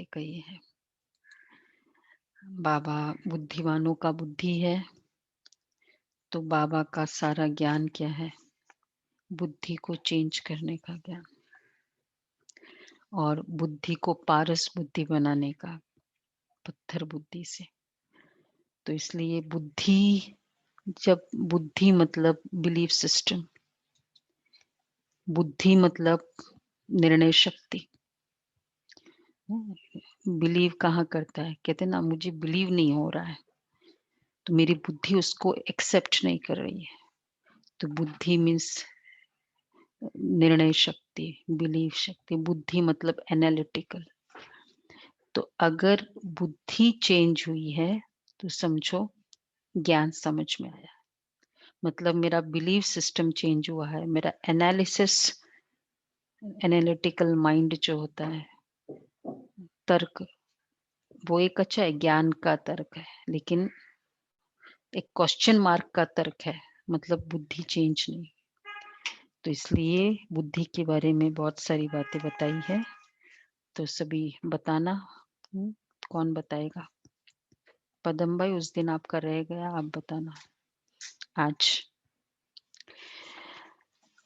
कही है। बाबा बुद्धिमानों का बुद्धि है, तो बाबा का सारा ज्ञान क्या है? बुद्धि को चेंज करने का ज्ञान और बुद्धि को पारस बुद्धि बनाने का, पत्थर बुद्धि से। तो इसलिए बुद्धि, जब बुद्धि मतलब बिलीफ सिस्टम, बुद्धि मतलब निर्णय शक्ति। बिलीव कहाँ करता है? कहते ना मुझे बिलीव नहीं हो रहा है, तो मेरी बुद्धि उसको एक्सेप्ट नहीं कर रही है। तो बुद्धि मीन्स निर्णय शक्ति, बिलीव शक्ति। बुद्धि मतलब एनालिटिकल। तो अगर बुद्धि चेंज हुई है तो समझो ज्ञान समझ में आया। मतलब मेरा बिलीव सिस्टम चेंज हुआ है, मेरा एनालिसिस, एनालिटिकल माइंड जो होता है, तर्क, वो एक अच्छा है, ज्ञान का तर्क है, लेकिन एक क्वेश्चन मार्क का तर्क है, मतलब बुद्धि चेंज नहीं। तो इसलिए बुद्धि के बारे में बहुत सारी बातें बताई है, तो सभी बताना। कौन बताएगा? पदम भाई, उस दिन आपका रह गया, आप बताना आज।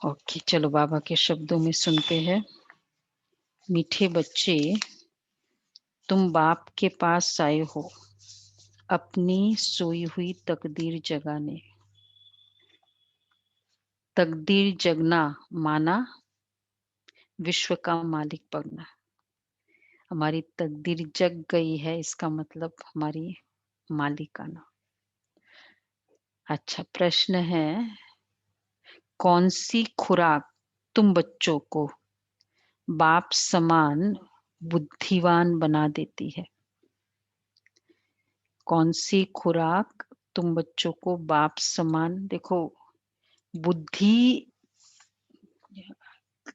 ओके, चलो बाबा के शब्दों में सुनते हैं। मीठे बच्चे, तुम बाप के पास आए हो अपनी सोई हुई तकदीर जगाने। तकदीर जगना माना विश्व का मालिक बनना। हमारी तकदीर जग गई है, इसका मतलब हमारी मालिकाना। अच्छा, प्रश्न है, कौन सी खुराक तुम बच्चों को बाप समान बुद्धिवान बना देती है? कौन सी खुराक तुम बच्चों को बाप समान, देखो बुद्धि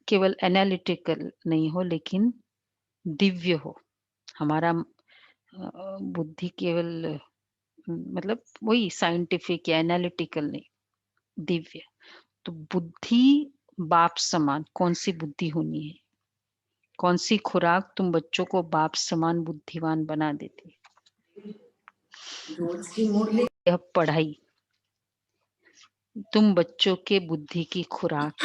केवल एनालिटिकल नहीं हो, लेकिन दिव्य हो। हमारा बुद्धि केवल मतलब वही साइंटिफिक या एनालिटिकल नहीं, दिव्य। तो बुद्धि बाप समान कौन सी बुद्धि होनी है? कौन सी खुराक तुम बच्चों को बाप समान बुद्धिवान बना देती है? यह पढ़ाई तुम बच्चों के बुद्धि की खुराक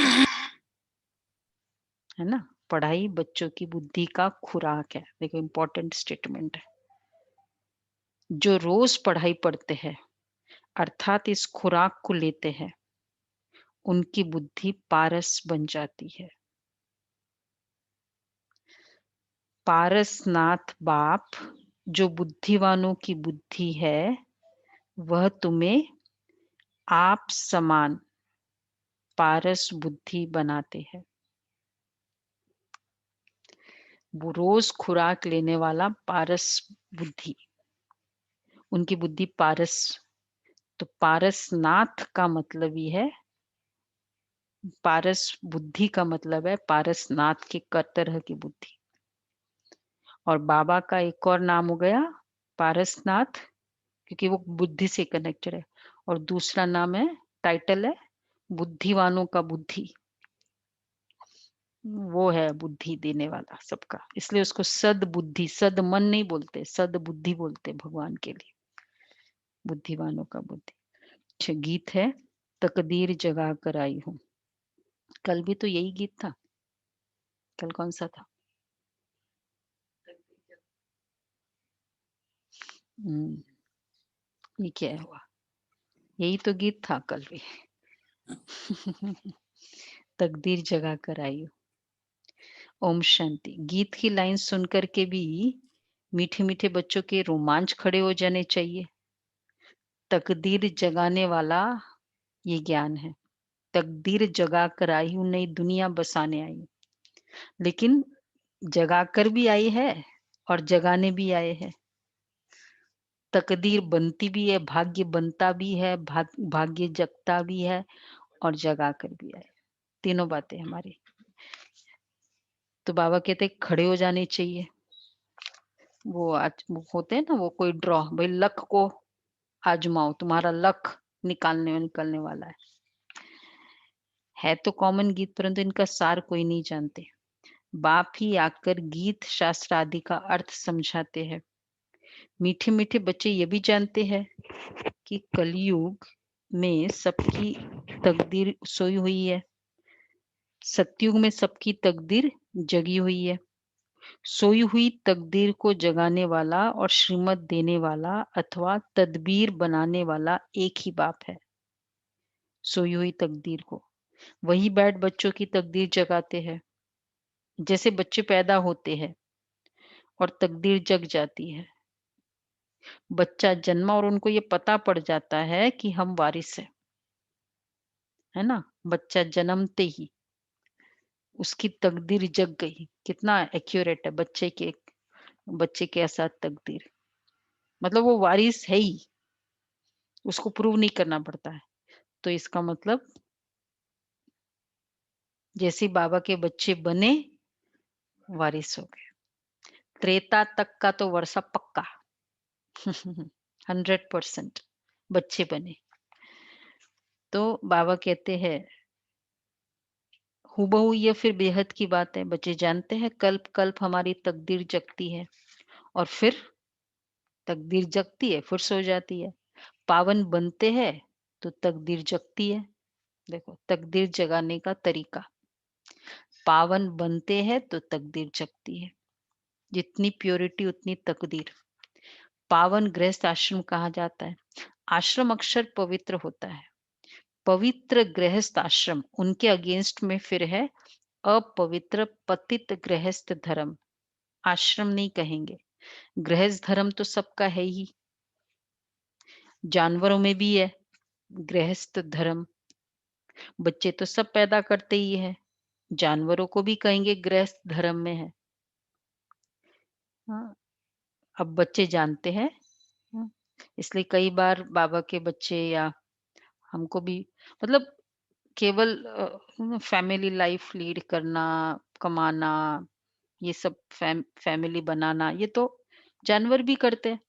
है ना। पढ़ाई बच्चों की बुद्धि का खुराक है। देखो, इंपॉर्टेंट स्टेटमेंट है। जो रोज पढ़ाई पढ़ते हैं, अर्थात इस खुराक को लेते हैं, उनकी बुद्धि पारस बन जाती है। पारसनाथ बाप जो बुद्धिवानों की बुद्धि है, वह तुम्हें आप समान पारस बुद्धि बनाते हैं। वो रोज खुराक लेने वाला पारस बुद्धि, उनकी बुद्धि पारस। तो पारसनाथ का मतलब ही है, पारस बुद्धि का मतलब है पारसनाथ की तरह की बुद्धि। और बाबा का एक और नाम हो गया पारसनाथ, क्योंकि वो बुद्धि से कनेक्टेड है। और दूसरा नाम है, टाइटल है, बुद्धिवानों का बुद्धि। वो है बुद्धि देने वाला सबका, इसलिए उसको सद बुद्धि, सद मन नहीं बोलते, सद बुद्धि बोलते भगवान के लिए, बुद्धिवानों का बुद्धि। अच्छा, गीत है, तकदीर जगा कर आई हूँ। कल भी तो यही गीत था। कल कौन सा था? ये क्या हुआ? यही तो गीत था कल भी। तकदीर जगा कर आई हूँ। ओम शांति। गीत की लाइन सुनकर के भी मीठे मीठे बच्चों के रोमांच खड़े हो जाने चाहिए। तकदीर जगाने वाला ये ज्ञान है। तकदीर जगा कर आई हूँ, नई दुनिया बसाने आई हूँ। लेकिन जगा कर भी आई है और जगाने भी आए हैं। तकदीर बनती भी है, भाग्य बनता भी है, भाग्य जगता भी है, और जगा कर भी आए। तीनों बातें हमारी। तो बाबा कहते खड़े हो जाने चाहिए। वो आज वो होते हैं ना, वो कोई ड्रॉ, भाई लक को आजमाओ, तुम्हारा लक निकलने वाला है तो कॉमन गीत, परंतु इनका सार कोई नहीं जानते। बाप ही आकर गीत शास्त्र आदि का अर्थ समझाते हैं। मीठे-मीठे बच्चे ये भी जानते हैं कि कलयुग में सबकी तकदीर सोई हुई है। सतयुग में सबकी तकदीर जगी हुई है। सोई हुई तकदीर को जगाने वाला और श्रीमत देने वाला अथवा तदबीर बनाने वाला एक ही बाप है। सोई हुई तकदीर को वही बैठ बच्चों की तकदीर जगाते हैं। जैसे बच्चे पैदा होते हैं और तकदीर जग जाती है। बच्चा जन्मा और उनको ये पता पड़ जाता है कि हम वारिस हैं, है ना? बच्चा जन्मते ही उसकी तकदीर जग गई। कितना एक्यूरेट है बच्चे के साथ तकदीर। मतलब वो वारिस है ही, उसको प्रूव नहीं करना पड़ता है। तो इसका मतलब जैसे ही बाबा के बच्चे बने, वारिस हो गए। त्रेता तक का तो वर्षा पक्का 100% बच्चे बने। तो बाबा कहते हैं हूबहू ये फिर बेहद की बात है। बच्चे जानते हैं कल्प-कल्प हमारी तकदीर जगती है और फिर तकदीर जगती है, फिर सो जाती है। पावन बनते हैं तो तकदीर जगती है। देखो तकदीर जगाने का तरीका। पावन बनते हैं तो तकदीर जगती है। जितनी प्योरिटी उतनी तकदीर। पावन गृहस्थ आश्रम कहा जाता है। आश्रम अक्षर पवित्र होता है। पवित्र गृहस्थ आश्रम उनके अगेंस्ट में फिर है अपवित्र पतित गृहस्थ धर्म। आश्रम नहीं कहेंगे। गृहस्थ धर्म तो सबका है ही। जानवरों में भी है गृहस्थ धर्म। बच्चे तो सब पैदा करते ही है। जानवरों को भी कहेंगे गृहस्थ धर्म में है। हाँ, अब बच्चे जानते हैं। हाँ, इसलिए कई बार बाबा के बच्चे या हमको भी मतलब केवल फैमिली लाइफ लीड करना, कमाना, ये सब फैमिली बनाना, ये तो जानवर भी करते हैं।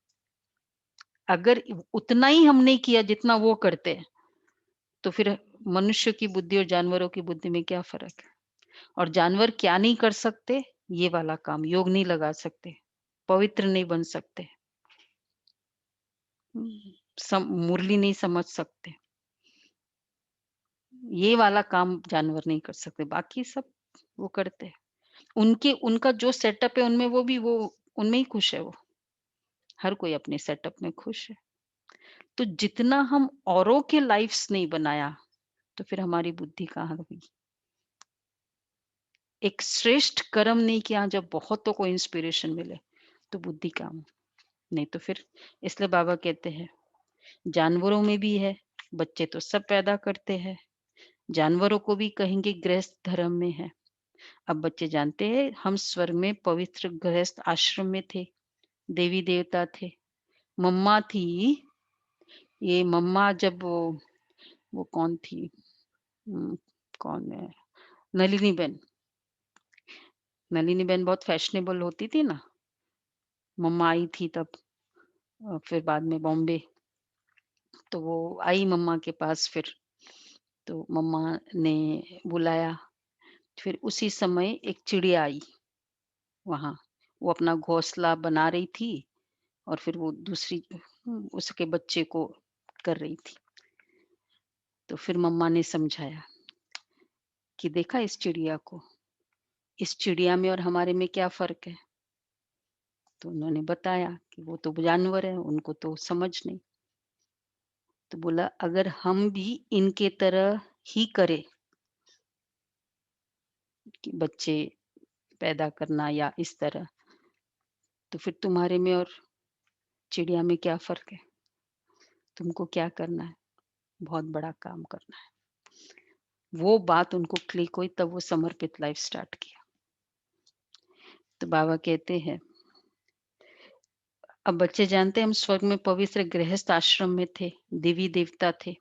अगर उतना ही हम नहीं किया जितना वो करते हैं, तो फिर मनुष्य की बुद्धि और जानवरों की बुद्धि में क्या फ़र्क है? और जानवर क्या नहीं कर सकते? ये वाला काम, योग नहीं लगा सकते, पवित्र नहीं बन सकते, मुरली नहीं समझ सकते। ये वाला काम जानवर नहीं कर सकते, बाकी सब वो करते हैं। उनके उनका जो सेटअप है उनमें वो उनमें ही खुश है वो। हर कोई अपने सेटअप में खुश है। तो जितना हम औरों के लाइफ्स नहीं बनाया, तो फिर हमारी बुद्धि कहाँ गई? एक श्रेष्ठ कर्म नहीं किया जब बहुतों को इंस्पिरेशन मिले, तो बुद्धि काम नहीं तो फिर इसलिए बाबा कहते हैं, जानवरों में भी है, बच्चे तो सब पैदा करते हैं, जानवरों को भी कहेंगे गृहस्थ धर्म में है। अब बच्चे जानते हैं हम स्वर्ग में पवित्र गृहस्थ आश्रम में थे, देवी देवता थे, मम्मा थी, ये मम्मा जब वो कौन थी? कौन है? नलिनी बेन। नलिनी बेन बहुत फैशनेबल होती थी ना, मम्मा आई थी तब फिर बाद में बॉम्बे, तो वो आई मम्मा के पास फिर, तो मम्मा ने बुलाया, फिर उसी समय एक चिड़िया आई वहाँ, वो अपना घोंसला बना रही थी और फिर वो दूसरी उसके बच्चे को कर रही थी। तो फिर मम्मा ने समझाया कि देखा इस चिड़िया को, इस चिड़िया में और हमारे में क्या फ़र्क है? तो उन्होंने बताया कि वो तो जानवर है, उनको तो समझ नहीं। तो बोला अगर हम भी इनके तरह ही करें कि बच्चे पैदा करना या इस तरह, तो फिर तुम्हारे में और चिड़िया में क्या फ़र्क है? तुमको क्या करना है? बहुत बड़ा काम करना है। वो बात उनको क्लिक हुई तब वो समर्पित लाइफ स्टार्ट किया। तो बाबा कहते हैं, अब बच्चे जानते हैं हम स्वर्ग में पवित्र गृहस्थ आश्रम में थे, देवी देवता थे।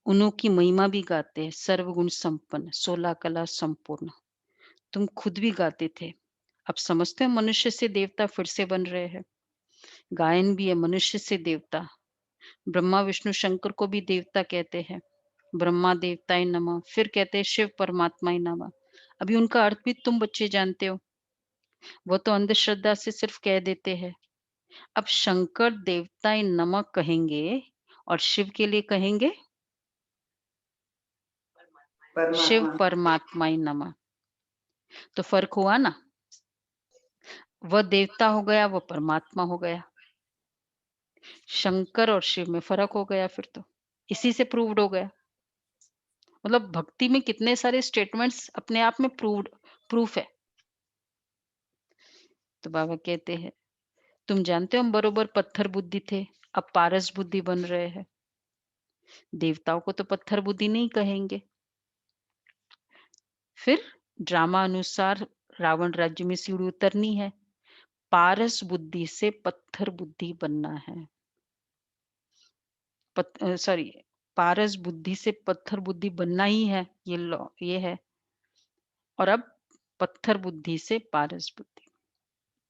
उन्हों की महिमा भी गाते हैं, सर्वगुण संपन्न, 16 कला संपूर्ण। तुम खुद भी गाते थे। अब समझते हो मनुष्य से देवता फिर से बन रहे हैं। गायन भी है मनुष्य से देवता। ब्रह्मा विष्णु शंकर को भी देवता कहते हैं। ब्रह्मा देवताय नमः, फिर कहते हैं शिव परमात्माय नमः। अभी उनका अर्थ भी तुम बच्चे जानते हो। वो तो अंधश्रद्धा से सिर्फ कह देते हैं। अब शंकर देवताए नमः कहेंगे और शिव के लिए कहेंगे शिव परमात्मा। परमात्माए नमः। तो फर्क हुआ ना, वह देवता हो गया, वो परमात्मा हो गया। शंकर और शिव में फर्क हो गया फिर तो, इसी से प्रूव्ड हो गया। मतलब भक्ति में कितने सारे स्टेटमेंट्स अपने आप में प्रूफ है। तो बाबा कहते हैं, तुम जानते हो हम बरोबर पत्थर बुद्धि थे, अब पारस बुद्धि बन रहे हैं। देवताओं को तो पत्थर बुद्धि नहीं कहेंगे। फिर ड्रामा अनुसार रावण राज्य में सीढ़ी उतरनी है, पारस बुद्धि से पत्थर बुद्धि बनना है। सॉरी, पारस बुद्धि से पत्थर बुद्धि बनना ही है, ये लॉ ये है। और अब पत्थर बुद्धि से पारस बुद्धि।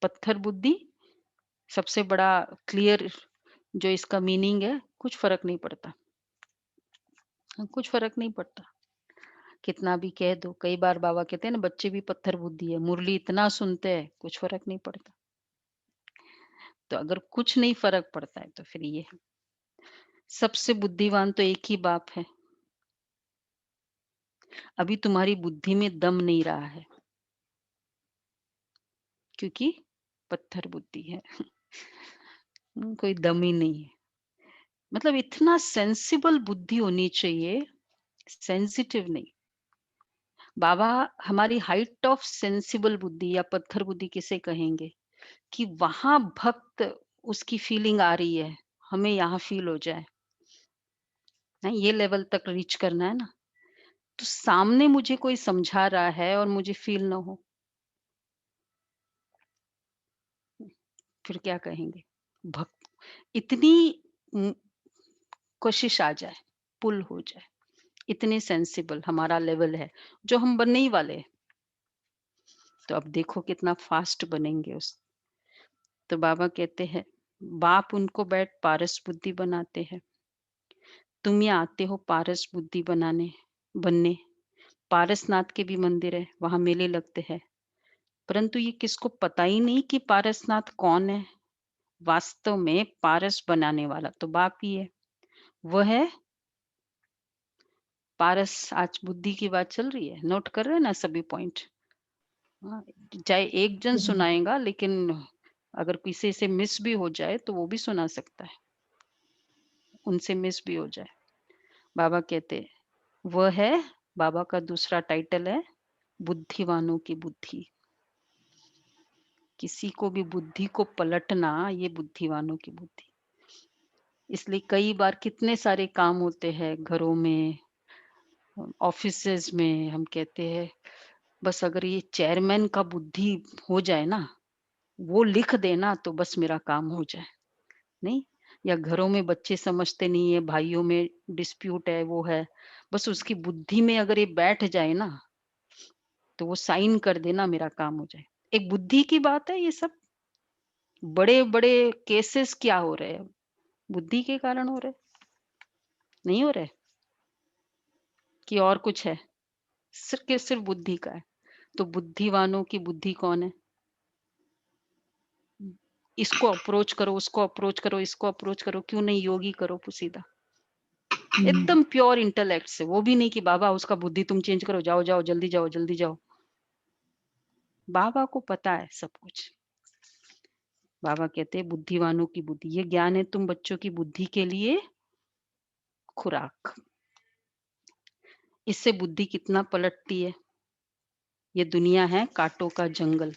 पत्थर बुद्धि सबसे बड़ा क्लियर जो इसका मीनिंग है, कुछ फर्क नहीं पड़ता। कुछ फर्क नहीं पड़ता, कितना भी कह दो। कई बार बाबा कहते हैं ना, बच्चे भी पत्थर बुद्धि है, मुरली इतना सुनते हैं, कुछ फर्क नहीं पड़ता। तो अगर कुछ नहीं फर्क पड़ता है तो फिर ये है। सबसे बुद्धिमान तो एक ही बाप है। अभी तुम्हारी बुद्धि में दम नहीं रहा है, क्योंकि पत्थर बुद्धि है। कोई दम ही नहीं है। मतलब इतना सेंसिबल बुद्धि होनी चाहिए, सेंसिटिव नहीं। बाबा हमारी हाइट ऑफ सेंसिबल बुद्धि या पत्थर बुद्धि किसे कहेंगे, कि वहां भक्त उसकी फीलिंग आ रही है, हमें यहाँ फील हो जाए। नहीं, ये लेवल तक रीच करना है ना। तो सामने मुझे कोई समझा रहा है और मुझे फील ना हो, फिर क्या कहेंगे। भक्त इतनी उम, कोशिश आ जाए, पुल हो जाए, इतने सेंसिबल हमारा लेवल है, जो हम बनने ही वाले हैं। तो अब देखो कितना फास्ट बनेंगे उस। तो बाबा कहते हैं, बाप उनको बैठ पारस बुद्धि बनाते हैं। तुम यहाँ आते हो पारस बुद्धि बनने। पारसनाथ के भी मंदिर है, वहां मेले लगते हैं। परंतु ये किसको पता ही नहीं कि पारसनाथ कौन है। वास्तव में पारस बनाने वाला तो बाप ही है। वह है पारस। आज बुद्धि की बात चल रही है, नोट कर रहे हैं ना सभी पॉइंट। हाँ, चाहे एक जन सुनाएगा, लेकिन अगर किसी से मिस भी हो जाए तो वो भी सुना सकता है, उनसे मिस भी हो जाए। बाबा कहते वह है, बाबा का दूसरा टाइटल है बुद्धिवानों की बुद्धि। किसी को भी बुद्धि को पलटना, ये बुद्धिवानों की बुद्धि। इसलिए कई बार कितने सारे काम होते हैं घरों में, ऑफिसेज में, हम कहते हैं बस अगर ये चेयरमैन का बुद्धि हो जाए ना, वो लिख देना तो बस मेरा काम हो जाए। नहीं, या घरों में बच्चे समझते नहीं है, भाइयों में डिस्प्यूट है, वो है, बस उसकी बुद्धि में अगर ये बैठ जाए ना, तो वो साइन कर देना मेरा काम हो जाए। एक बुद्धि की बात है ये सब। बड़े बड़े केसेस क्या हो रहे हैं, बुद्धि के कारण हो रहे, नहीं हो रहे कि और कुछ है, सिर्फ के सिर्फ बुद्धि का है। तो बुद्धिवानों की बुद्धि कौन है। इसको अप्रोच करो, उसको अप्रोच करो, इसको अप्रोच करो, क्यों नहीं योगी करो सीधा, एकदम प्योर इंटेलेक्ट से। वो भी नहीं कि बाबा उसका बुद्धि तुम चेंज करो, जाओ जाओ जल्दी जाओ जल्दी जाओ। बाबा को पता है सब कुछ। बाबा कहते हैं बुद्धिवानों की बुद्धि, ये ज्ञान है तुम बच्चों की बुद्धि के लिए खुराक। इससे बुद्धि कितना पलटती है। ये दुनिया है कांटों का जंगल।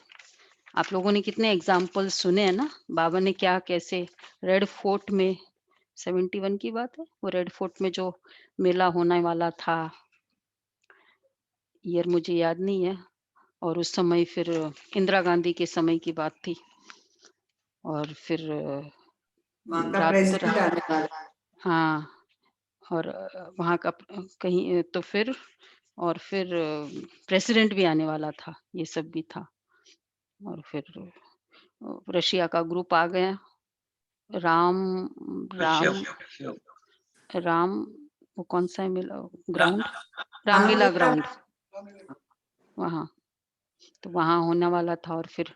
आप लोगों ने कितने एग्जाम्पल सुने हैं ना, बाबा ने क्या कैसे रेड फोर्ट में 71 की बात है, वो रेड फोर्ट में जो मेला होने वाला था, ईयर मुझे याद नहीं है, और उस समय फिर इंदिरा गांधी के समय की बात थी। और फिर वहाँ का रात प्रेसिडेंट आने वाला। हाँ, और वहाँ का कहीं तो फिर, और फिर प्रेसिडेंट भी आने वाला था, ये सब भी था। और फिर रशिया का ग्रुप आ गया, राम राम राम, वो कौन सा है मिला ग्राउंड, रामलीला रामलीला। ग्राउंड, वहाँ। तो वहाँ होने वाला था और फिर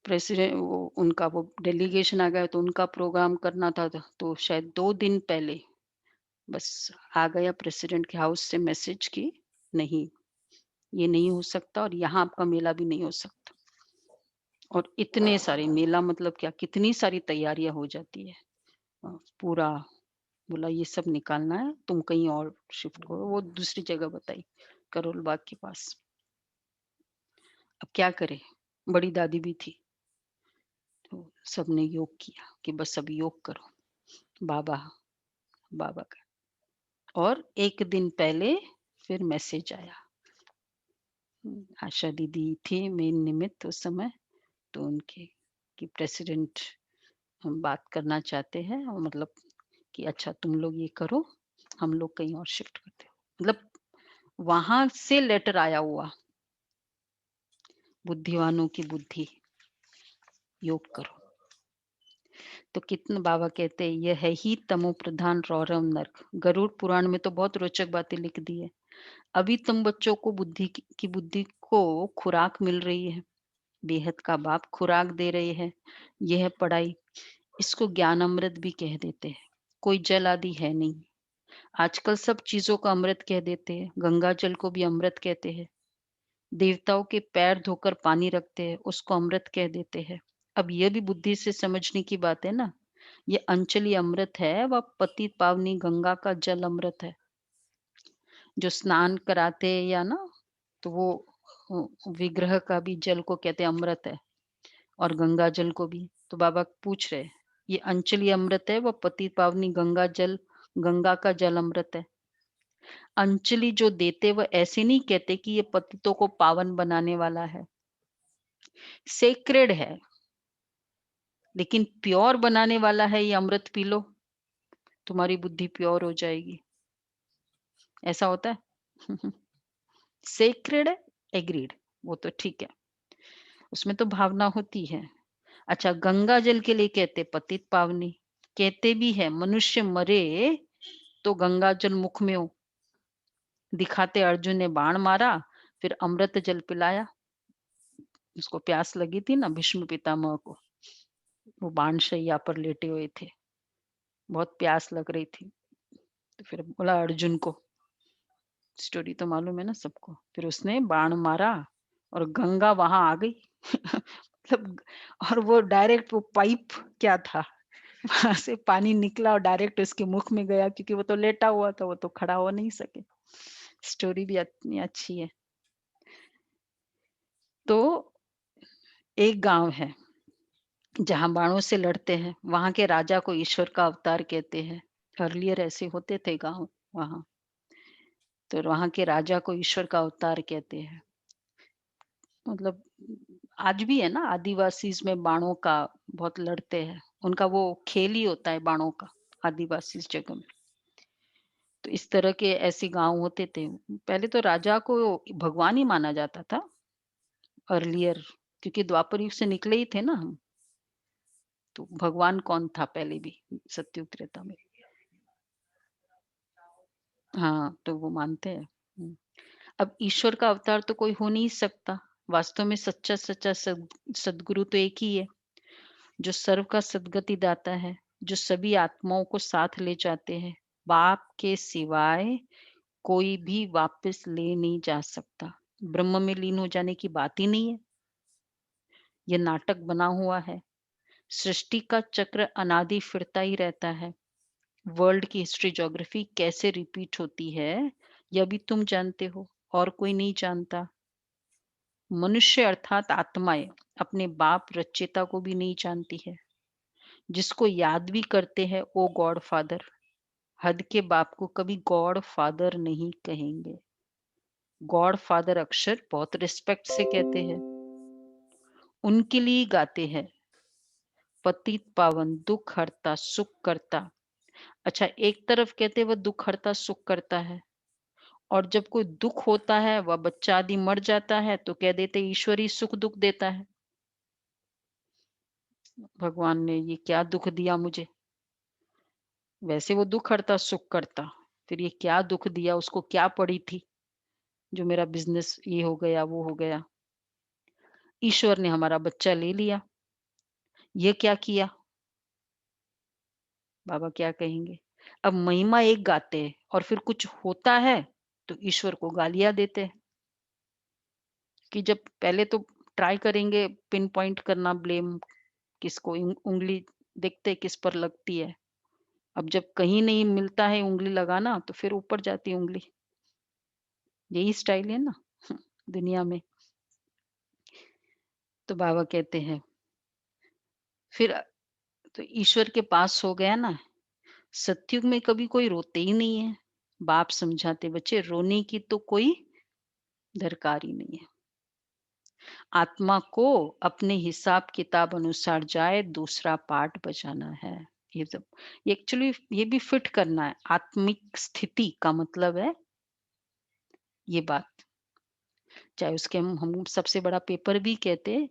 वो उनका वो डेलीगेशन आ गया तो उनका प्रोग्राम करना था तो शायद 2 दिन पहले बस आ गया प्रेसिडेंट के हाउस से मैसेज कि नहीं, ये नहीं हो सकता और यहाँ आपका मेला भी नहीं हो सकता। और इतने सारे मेला मतलब क्या कितनी सारी तैयारियाँ हो जाती है। पूरा बोला ये सब निकालना है, तुम कहीं और शिफ्ट करो, वो दूसरी जगह बताई, करोल बाग के पास। अब क्या करें? बड़ी दादी भी थी, तो सबने योग किया कि बस अब योग करो, बाबा बाबा का। और 1 दिन पहले फिर मैसेज आया। आशा दीदी थी मेन निमित्त उस समय, तो उनके कि प्रेसिडेंट हम बात करना चाहते हैं और मतलब कि अच्छा तुम लोग ये करो, हम लोग कहीं और शिफ्ट करते हैं। मतलब वहाँ से लेटर आया हुआ, बुद्धिमानों की बुद्धि, योग करो। तो कितने बाबा कहते हैं यह है ही तमो प्रधान रौरव नरक। गरुड़ पुराण में तो बहुत रोचक बातें लिख दी है। अभी तुम बच्चों को की बुद्धि को खुराक मिल रही है, बेहद का बाप खुराक दे रहे हैं। यह है पढ़ाई, इसको ज्ञान अमृत भी कह देते हैं। कोई जल आदि है नहीं। आजकल सब चीजों को अमृत कह देते हैं, गंगा जल को भी अमृत कहते हैं। देवताओं के पैर धोकर पानी रखते हैं, उसको अमृत कह देते हैं। अब यह भी बुद्धि से समझने की बात है ना। ये अंचली अमृत है, वह पतित पावनी गंगा का जल अमृत है। जो स्नान कराते हैं या ना, तो वो विग्रह का भी जल को कहते हैं अमृत है, और गंगा जल को भी। तो बाबा पूछ रहे, ये अंचली अमृत है, वह पतित पावनी गंगा का जल अमृत है। अंजलि जो देते वह ऐसे नहीं कहते कि ये पतितों को पावन बनाने वाला है, सेक्रेड है, लेकिन प्योर बनाने वाला है। ये अमृत पी लो, तुम्हारी बुद्धि प्योर हो जाएगी। ऐसा होता है। सेक्रेड है, एग्रीड, वो तो ठीक है, उसमें तो भावना होती है। अच्छा, गंगा जल के लिए कहते पतित पावनी, कहते भी है मनुष्य मरे तो गंगा जल मुख में हो। दिखाते अर्जुन ने बाण मारा, फिर अमृत जल पिलाया। उसको प्यास लगी थी ना भीष्म पितामह को, वो बाणशैया पर लेटे हुए थे, बहुत प्यास लग रही थी, तो फिर बोला अर्जुन को, स्टोरी तो मालूम है ना सबको। फिर उसने बाण मारा और गंगा वहां आ गई। मतलब, और वो डायरेक्ट वो पाइप क्या था, वहां से पानी निकला और डायरेक्ट उसके मुख में गया, क्योंकि वो तो लेटा हुआ था, वो तो खड़ा हो नहीं सके। स्टोरी भी इतनी अच्छी है। तो एक गांव है जहां बाणों से लड़ते हैं, वहां के राजा को ईश्वर का अवतार कहते हैं। अर्लियर ऐसे होते थे गांव वहां। तो वहां के राजा को ईश्वर का अवतार कहते हैं। मतलब आज भी है ना, आदिवासी में बाणों का बहुत लड़ते हैं, उनका वो खेल ही होता है बाणों का, आदिवासी जगह में। तो इस तरह के ऐसे गांव होते थे। पहले तो राजा को भगवान ही माना जाता था अर्लियर, क्योंकि द्वापर युग से निकले ही थे ना हम। तो भगवान कौन था पहले भी, सतयुग त्रेता में। हाँ, तो वो मानते हैं। अब ईश्वर का अवतार तो कोई हो नहीं सकता। वास्तव में सच्चा सच्चा सदगुरु तो एक ही है, जो सर्व का सद्गति दाता है, जो सभी आत्माओं को साथ ले जाते हैं। बाप के सिवाय कोई भी वापस ले नहीं जा सकता। ब्रह्म में लीन हो जाने की बात ही नहीं है। यह नाटक बना हुआ है। सृष्टि का चक्र अनादि फिरता ही रहता है। वर्ल्ड की हिस्ट्री ज्योग्राफी कैसे रिपीट होती है, यह भी तुम जानते हो, और कोई नहीं जानता। मनुष्य अर्थात आत्माएं अपने बाप रचयिता को भी नहीं जानती है। जिसको याद भी करते हैं वो गॉड फादर, हद के बाप को कभी गॉड फादर नहीं कहेंगे। गॉड फादर अक्षर बहुत रिस्पेक्ट से कहते हैं, उनके लिए गाते हैं। पतित पावन दुख हरता सुख करता। अच्छा, एक तरफ कहते हैं वह दुख हरता सुख करता है, और जब कोई दुख होता है, वह बच्चा आदि मर जाता है, तो कह देते ईश्वर ही सुख दुख देता है। भगवान ने ये क्या दुख दिया मुझे, वैसे वो दुख हरता सुख करता, फिर ये क्या दुख दिया, उसको क्या पड़ी थी। जो मेरा बिज़नेस ये हो गया, वो हो गया। ईश्वर ने हमारा बच्चा ले लिया। ये क्या किया? बाबा क्या कहेंगे? अब महिमा एक गाते हैं और फिर कुछ होता है तो ईश्वर को गालियाँ देते हैं कि जब पहले तो ट्राई करेंगे पिन पॉइंट करना ब्लेम किसको उँगली देखते हैं किस पर लगती है। अब जब कहीं नहीं मिलता है उँगली लगाना तो फिर ऊपर जाती है उँगली। यही स्टाइल है ना दुनिया में। तो बाबा कहते हैं फिर तो ईश्वर के पास हो गया ना, सतयुग में कभी कोई रोते ही नहीं है। बाप समझाते बच्चे रोने की तो कोई दरकार ही नहीं है। आत्मा को अपने हिसाब किताब अनुसार जाए, दूसरा पार्ट बजाना है। ये सब ये एक्चुअली ये भी फिट करना है। आत्मिक स्थिति का मतलब है ये बात। चाहे उसके हम सबसे बड़ा पेपर भी कहते हैं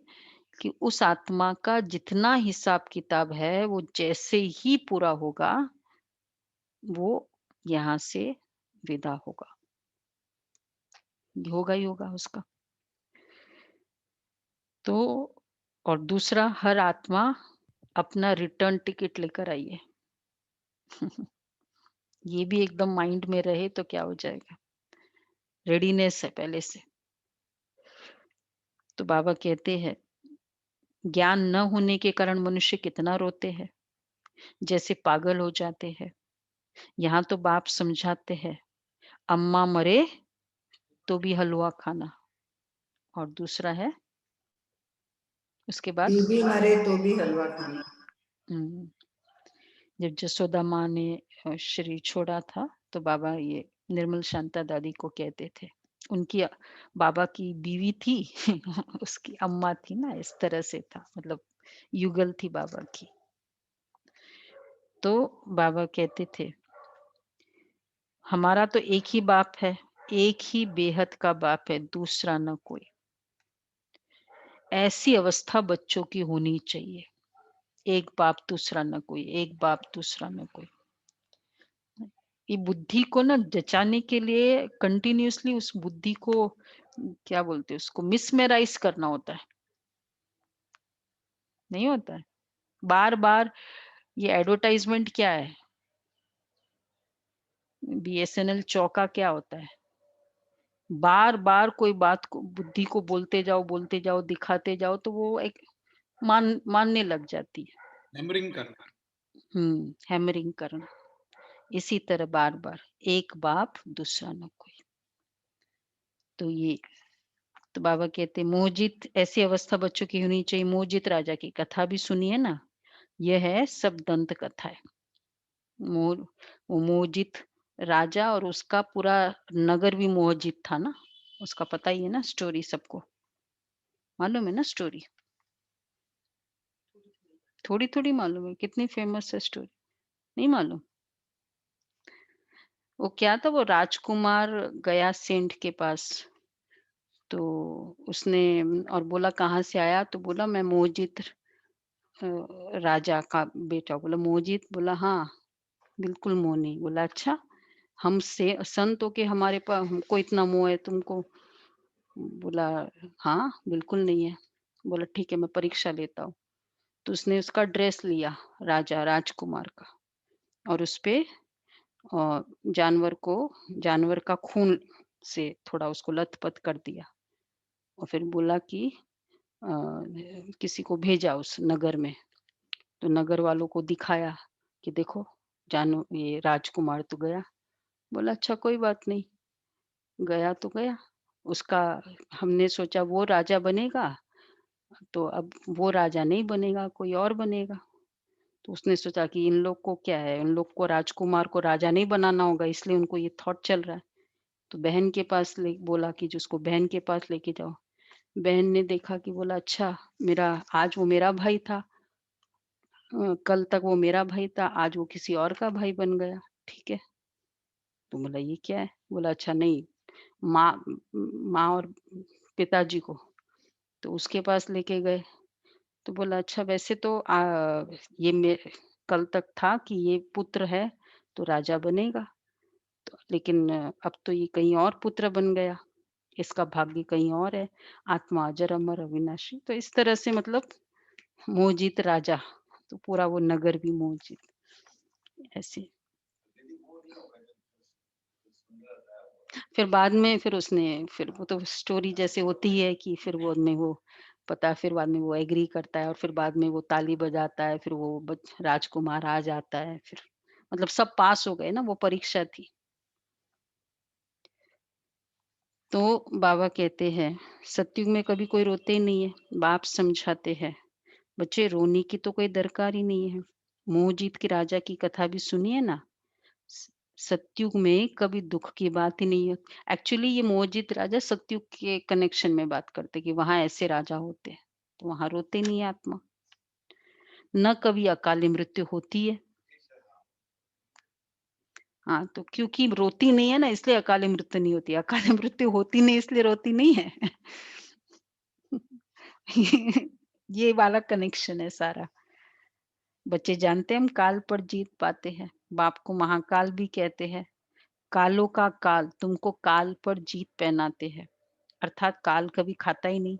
कि उस आत्मा का जितना हिसाब किताब है वो जैसे ही पूरा होगा, वो यहाँ से विदा होगा। होगा ही होगा उसका। तो और दूसरा हर आत्मा अपना रिटर्न टिकट लेकर आइए। ये भी एकदम माइंड में रहे तो क्या हो जाएगा। रेडीनेस है पहले से। तो बाबा कहते हैं ज्ञान न होने के कारण मनुष्य कितना रोते हैं, जैसे पागल हो जाते हैं। यहाँ तो बाप समझाते हैं अम्मा मरे तो भी हलवा खाना। और दूसरा है उसके बाद बीवी मरे तो भी हलवा खाना। हम्म, जब जसोदा माँ ने शरीर छोड़ा था तो बाबा ये निर्मल शांता दादी को कहते थे। उनकी बाबा की बीवी थी उसकी अम्मा थी ना, इस तरह से था मतलब युगल थी बाबा की। तो बाबा कहते थे हमारा तो एक ही बाप है, एक ही बेहद का बाप है, दूसरा न कोई। ऐसी अवस्था बच्चों की होनी चाहिए। एक बाप दूसरा न कोई, एक बाप दूसरा न कोई। ये बुद्धि को ना जचाने के लिए कंटिन्यूअसली उस बुद्धि को क्या बोलते हैं उसको मिसमराइज करना होता है। नहीं होता है। बार-बार ये एडवर्टाइजमेंट क्या है? बीएसएनएल चौका क्या होता है? बार-बार कोई बात को बुद्धि को बोलते जाओ, दिखाते जाओ तो वो एक मानने लग जाती है। हैमरिंग करना। हैमरिंग करना। इसी तरह बार-बार एक बाप दूसरा न कोई। तो ये तो बाबा कहते हैं मोहजित ऐसी अवस्था बच्चों की होनी चाहिए। मोहजित राजा की कथा भी सुनिए ना, यह है सब दंत कथा है। मोर वो मोहजित राजा और उसका पूरा नगर भी मोहजित था ना, उसका पता ही है ना स्टोरी सबको, मालूम है ना स्टोरी? थोड़ी-थोड़ी मालूम है, कितनी फेमस है स्टोरी, नहीं मालूम? वो क्या था वो राजकुमार गया सेंट के पास, तो उसने और बोला कहाँ से आया? तो बोला मैं मोहजित राजा का बेटा। बोला मोहजित? बोला हाँ, बिल्कुल मोह नहीं। बोला अच्छा, हम से संत हो के हमारे हमको इतना मोह है तुमको? बोला हाँ, बिल्कुल नहीं है। बोला ठीक है मैं परीक्षा लेता हूँ। तो उसने उसका ड्रेस लिया राजा राजकुमार का और उसपे जानवर को जानवर का खून से थोड़ा उसको लथपथ कर दिया और फिर बोला कि अ, किसी को भेजा उस नगर में। तो नगर वालों को दिखाया कि देखो जानो ये राजकुमार तो गया। बोला अच्छा कोई बात नहीं, गया तो गया। उसका हमने सोचा वो राजा बनेगा, तो अब वो राजा नहीं बनेगा, कोई और बनेगा। तो उसने सोचा कि इन लोग को क्या है, इन लोग को राजकुमार को राजा नहीं बनाना होगा इसलिए उनको ये थॉट चल रहा है। तो बहन के पास ले बोला कि जिसको बहन के पास लेके जाओ। बहन ने देखा कि बोला अच्छा मेरा आज वो मेरा भाई था, कल तक वो मेरा भाई था, आज वो किसी और का भाई बन गया, ठीक है। तो बोला ये क्या है? बोला अच्छा नहीं, माँ माँ और पिताजी को, तो उसके पास लेके गए। तो बोला अच्छा वैसे तो ये कल तक था कि ये पुत्र है तो राजा बनेगा, तो लेकिन अब तो ये कहीं और पुत्र बन गया। इसका भाग्य कहीं और है, आत्मा अजर अमर अविनाशी। तो इस तरह से मतलब मोहजीत राजा, तो पूरा वो नगर भी मोहजीत, ऐसे। फिर बाद में फिर उसने, फिर वो तो स्टोरी जैसे होती है कि फिर वो में वो पता, फिर बाद में वो एग्री करता है और फिर बाद में वो ताली बजाता है, फिर वो राजकुमार आ जाता है, फिर मतलब सब पास हो गए ना, वो परीक्षा थी। तो बाबा कहते हैं सतयुग में कभी कोई रोते ही नहीं है। बाप समझाते हैं बच्चे रोने की तो कोई दरकार ही नहीं है। मोहजीत की राजा की कथा भी सुनिए ना। स- सतयुग में कभी दुख की बात ही नहीं है। एक्चुअली ये मोहजित राजा सतयुग के कनेक्शन में बात करते कि वहां ऐसे राजा होते हैं, तो वहां रोते नहीं है आत्मा। न कभी अकाली मृत्यु होती है। हाँ, तो क्योंकि रोती नहीं है ना, इसलिए अकाली मृत्यु नहीं होती। अकाली मृत्यु होती नहीं इसलिए रोती नहीं है। ये वाला कनेक्शन है सारा। बच्चे जानते हैं हम काल पर जीत पाते हैं। बाप को महाकाल भी कहते हैं। कालों का काल तुमको काल पर जीत पहनाते हैं। अर्थात काल कभी खाता ही नहीं।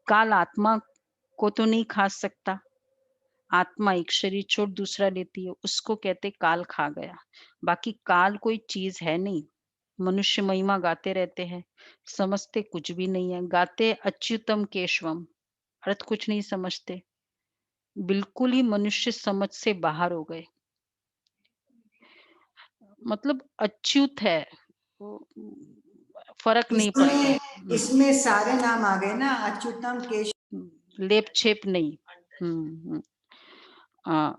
काल आत्मा को तो नहीं खा सकता। आत्मा एक शरीर छोड़ दूसरा लेती है, उसको कहते काल खा गया। बाकी काल कोई चीज है नहीं। मनुष्य महिमा गाते रहते हैं, समझते कुछ भी नहीं है। गाते अच्युतम केशवम, अर्थ कुछ नहीं समझते। बिल्कुल ही मनुष्य समझ से बाहर हो गए। मतलब अच्युत है, वो, फर्क नहीं पड़ता। इसमें इसमें सारे नाम आ गए ना, अच्युतम केशव। लेप छेप नहीं। हम्म।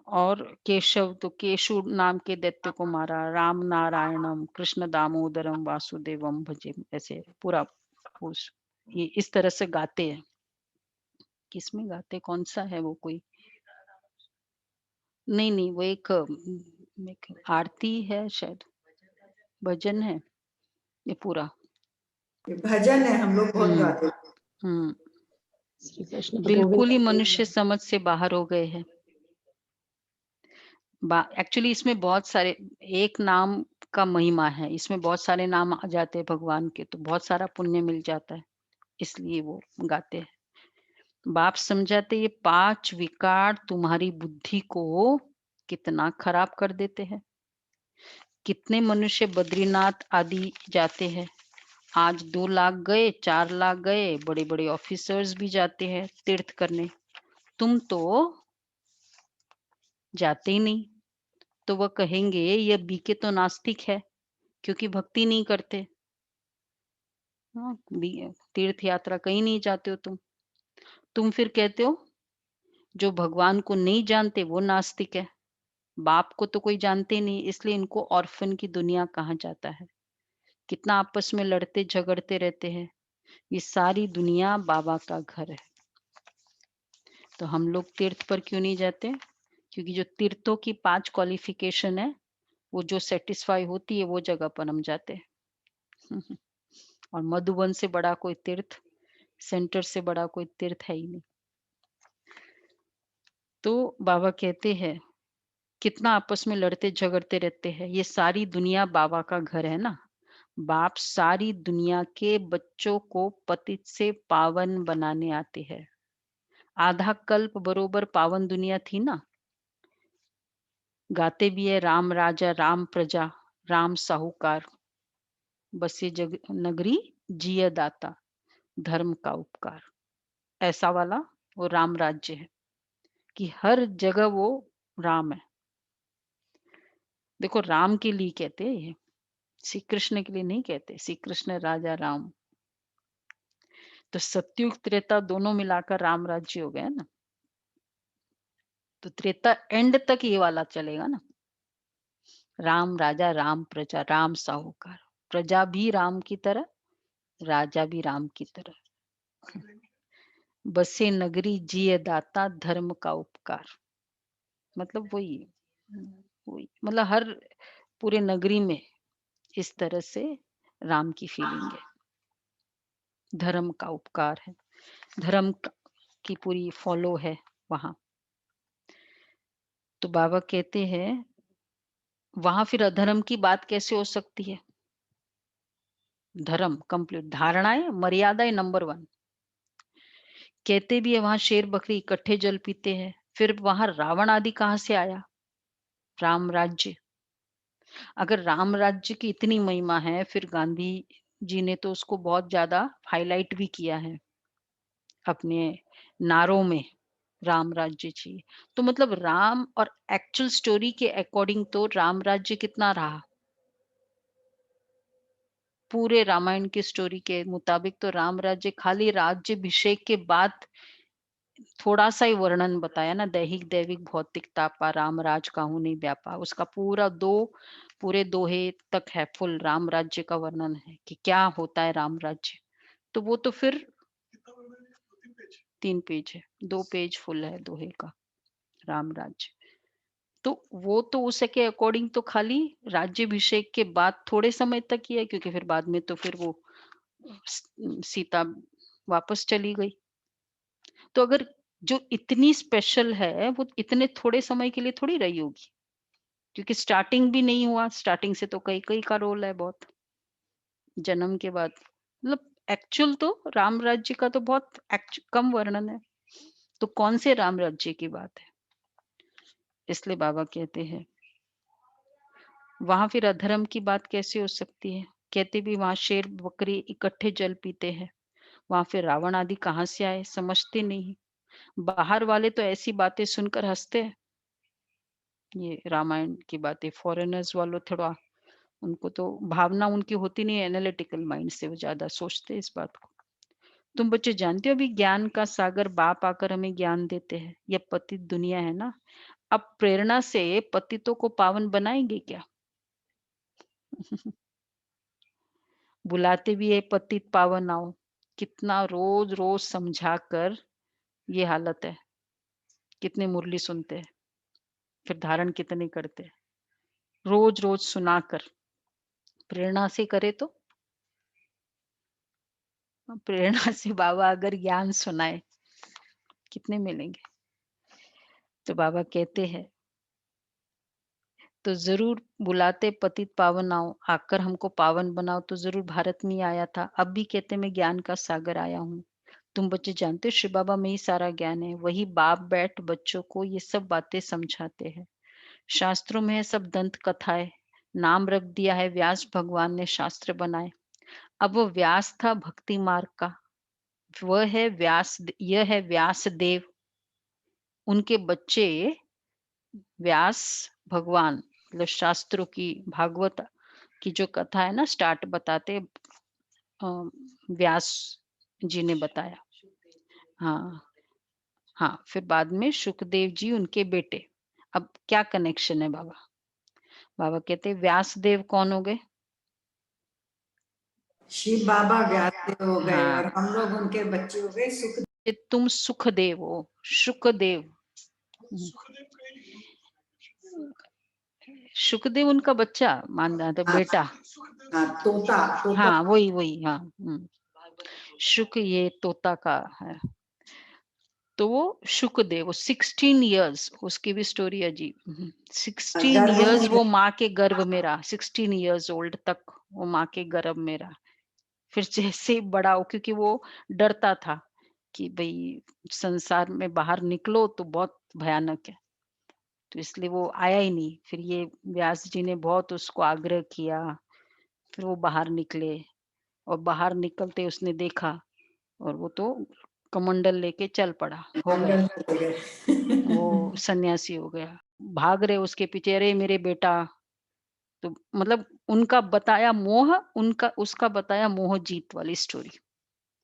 और केशव, तो केशु नाम के दैत्य को मारा। राम नारायणम कृष्ण दामोदरम वासुदेवम भजे, ऐसे पूरा पुरुष ये इस तरह से गाते हैं। किसमें गाते, कौन सा है वो कोई? नहीं नहीं, वो एक आरती है शायद, भजन है ये पूरा। भजन है, हम लोग बहुत हम्म। गाते हम्म। श्री कृष्ण तो बिल्कुल ही गोविंद। मनुष्य समझ से बाहर हो गए हैं। एक्चुअली इसमें बहुत सारे, एक नाम का महिमा है, इसमें बहुत सारे नाम आ जाते हैं भगवान के, तो बहुत सारा पुण्य मिल जाता है, इसलिए वो गाते हैं। बाप समझाते ये 5 विकार तुम्हारी बुद्धि को कितना खराब कर देते हैं। कितने मनुष्य बद्रीनाथ आदि जाते हैं। आज 2 लाख गए, 4 लाख गए, बड़े बड़े ऑफिसर्स भी जाते हैं तीर्थ करने। तुम तो जाते ही नहीं। तो वह कहेंगे यह बीके तो नास्तिक है, क्योंकि भक्ति नहीं करते। हाँ, तीर्थ यात्रा कहीं नहीं जाते हो तुम। फिर कहते हो जो भगवान को नहीं जानते वो नास्तिक है। बाप को तो कोई जानते ही नहीं, इसलिए इनको ऑर्फन की दुनिया कहा जाता है। कितना आपस में लड़ते झगड़ते रहते हैं। ये सारी दुनिया बाबा का घर है। तो हम लोग तीर्थ पर क्यों नहीं जाते? क्योंकि जो तीर्थों की 5 क्वालिफिकेशन है, वो जो सेटिस्फाई होती है वो जगह पर हम जाते हैं। और मधुबन से बड़ा कोई तीर्थ, सेंटर से बड़ा कोई तीर्थ है ही नहीं। तो बाबा कहते हैं कितना आपस में लड़ते झगड़ते रहते हैं। ये सारी दुनिया बाबा का घर है ना। बाप सारी दुनिया के बच्चों को पतित से पावन बनाने आते हैं। आधा कल्प बरोबर पावन दुनिया थी ना। गाते भी है राम राजा राम प्रजा, राम साहूकार, बसे जग नगरी जिय दाता, धर्म का उपकार। ऐसा वाला वो राम राज्य है कि हर जगह वो राम है। देखो राम के लिए कहते हैं ये, श्री कृष्ण के लिए नहीं कहते। श्री कृष्ण राजा राम, तो सत्युग त्रेता दोनों मिलाकर राम राज्य हो गया ना। तो त्रेता एंड तक ये वाला चलेगा ना। राम राजा राम प्रजा, राम साहूकार, प्रजा भी राम की तरह, राजा भी राम की तरह। बसे नगरी जिय दाता, धर्म का उपकार। मतलब वही, वही मतलब हर पूरे नगरी में इस तरह से राम की फीलिंग है। धर्म का उपकार है, धर्म की पूरी फॉलो है वहां। तो बाबा कहते हैं वहां फिर अधर्म की बात कैसे हो सकती है? धर्म कंप्लीट, धारणाएं मर्यादाएं नंबर 1। कहते भी है वहां शेर बकरी इकट्ठे जल पीते हैं। फिर वहां रावण आदि कहाँ से आया? राम राज्य। अगर राम राज्य की इतनी महिमा है, फिर गांधी जी ने तो उसको बहुत ज्यादा हाईलाइट भी किया है अपने नारों में, राम राज्य चाहिए। तो मतलब राम और एक्चुअल स्टोरी के अकॉर्डिंग तो राम राज्य कितना रहा? पूरे रामायण की स्टोरी के मुताबिक तो राम राज्य खाली राज्यभिषेक के बाद थोड़ा सा ही वर्णन बताया ना, दैहिक दैविक भौतिक तापा राम राज काहू नहीं व्यापा, उसका पूरा पूरे दोहे तक है, फुल राम राज्य का वर्णन है कि क्या होता है राम राज्य। तो वो तो फिर 3 पेज है, 2 पेज फुल है दोहे का राम राज्य। तो वो तो उसके अकॉर्डिंग तो खाली राज्यभिषेक के बाद थोड़े समय तक ही है, क्योंकि फिर बाद में तो फिर वो सीता वापस चली गई। तो अगर जो इतनी स्पेशल है वो इतने थोड़े समय के लिए थोड़ी रही होगी, क्योंकि स्टार्टिंग भी नहीं हुआ, स्टार्टिंग से तो कई कई का रोल है बहुत, जन्म के बाद। मतलब एक्चुअल तो राम राज्य का तो बहुत कम वर्णन है। तो कौन से राम राज्य की बात है? इसलिए बाबा कहते हैं वहां फिर अधर्म की बात कैसे हो सकती है? कहते भी वहां शेर बकरी इकट्ठे जल पीते हैं, वहां फिर रावण आदि कहाँ से आए? समझते नहीं। बाहर वाले तो ऐसी बातें सुनकर हंसते हैं, ये रामायण की बातें। फॉरेनर्स वालों थोड़ा, उनको तो भावना उनकी होती नहीं है, एनालिटिकल माइंड से वो ज्यादा सोचते हैं इस बात को। तुम बच्चे जानते हो अभी ज्ञान का सागर बाप आकर हमें ज्ञान देते हैं। यह पतित दुनिया है ना, अब प्रेरणा से पतितों को पावन बनाएंगे क्या? बुलाते भी है पतित पावन आओ, कितना रोज रोज समझा कर ये हालत है। कितने मुरली सुनते हैं, फिर धारण कितने करते हैं, रोज रोज सुनाकर। प्रेरणा से करे तो, प्रेरणा से बाबा अगर ज्ञान सुनाए कितने मिलेंगे? तो बाबा कहते हैं तो जरूर बुलाते पतित पावन आओ, आकर हमको पावन बनाओ। तो जरूर भारत में ही आया था, अब भी कहते मैं ज्ञान का सागर आया हूँ। तुम बच्चे जानते हो शिव बाबा में ही सारा ज्ञान है, वही बाप बैठ बच्चों को ये सब बातें समझाते हैं। शास्त्रों में है सब दंत कथाएं, नाम रख दिया है व्यास भगवान ने शास्त्र बनाए। अब वो व्यास था भक्ति मार्ग का, वह है व्यास, यह है व्यास देव, उनके बच्चे व्यास भगवान। मतलब शास्त्रों की, भागवत की जो कथा है ना, स्टार्ट बताते व्यास जी ने बताया। हाँ, हाँ, फिर बाद में सुखदेव जी उनके बेटे। अब क्या कनेक्शन है बाबा? बाबा कहते व्यासदेव कौन हो गए? शिव बाबा व्यासदेव हो गए और हाँ, हम लोग उनके बच्चे हो गए सुख। कि तुम सुखदेव हो, सुखदेव। सुखदेव उनका बच्चा मान रहा था, हाँ, बेटा। हाँ, तोता तोता। हाँ, वही वही, हाँ। शुक ये तोता का है। तो वो शुकदेव, वो 16 इयर्स, उसकी भी स्टोरी अजीब। 16 गर्भ इयर्स में वो माँ के गर्भ में रहा, 16 इयर्स ओल्ड तक वो माँ के गर्भ में रहा। फिर जैसे ही बड़ा हो, क्योंकि वो डरता था कि भाई संसार में बाहर निकलो तो बहुत भयानक है, तो इसलिए वो आया ही नहीं। फिर ये व्यास जी ने बहुत उसको आग्रह किया, फिर वो बाहर निकले। और बाहर निकलते उसने देखा, और वो तो कमंडल लेके चल पड़ा, हो गया, मंगल चले वो गए। सन्यासी हो गया। भाग रहे उसके पीछे, अरे मेरे बेटा। तो मतलब उनका बताया मोह, उनका उसका बताया मोह जीत वाली स्टोरी,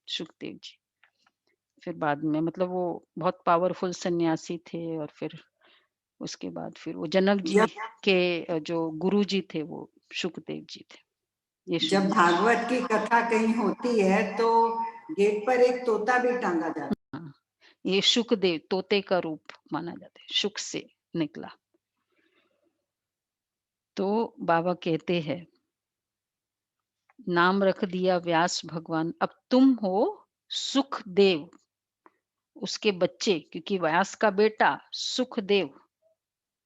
सुखदेव जी। फिर बाद में मतलब वो बहुत पावरफुल सन्यासी थे, और फिर उसके बाद फिर वो जनक जी जब के जो गुरु जी थे वो सुखदेव जी थे, यीशु जब मसीह। भागवत की कथा कहीं होती है तो गेट पर एक तोता भी टांगा जाता हाँ, ये सुखदेव तोते का रूप माना जाता है, सुख से निकला। तो बाबा कहते हैं नाम रख दिया व्यास भगवान, अब तुम हो सुखदेव, उसके बच्चे, क्योंकि व्यास का बेटा सुखदेव,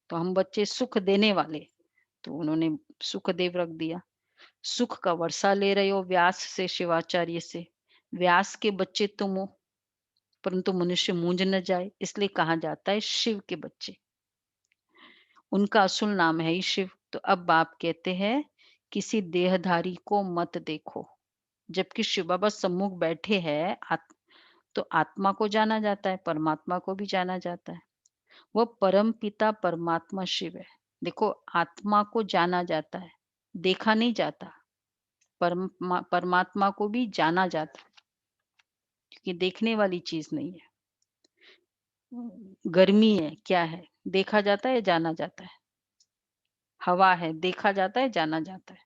तो हम बच्चे सुख देने वाले, तो उन्होंने सुखदेव रख दिया। सुख का वर्षा ले रहे हो व्यास से, शिवाचार्य से। व्यास के बच्चे तुम हो, परंतु मनुष्य मूंझ न जाए इसलिए कहा जाता है शिव के बच्चे। उनका असुल नाम है ही शिव। तो अब बाप कहते हैं किसी देहधारी को मत देखो। जबकि शिव बाबा सम्मुख बैठे हैं, तो आत्मा को जाना जाता है, परमात्मा को भी जाना जाता है। वह परम पिता परमात्मा शिव है। देखो, आत्मा को जाना जाता है, देखा नहीं जाता। परमात्मा को भी जाना जाता है, क्योंकि देखने वाली चीज नहीं है। गर्मी है, क्या है, देखा जाता है, जाना जाता है। हवा है, देखा जाता है, जाना जाता है।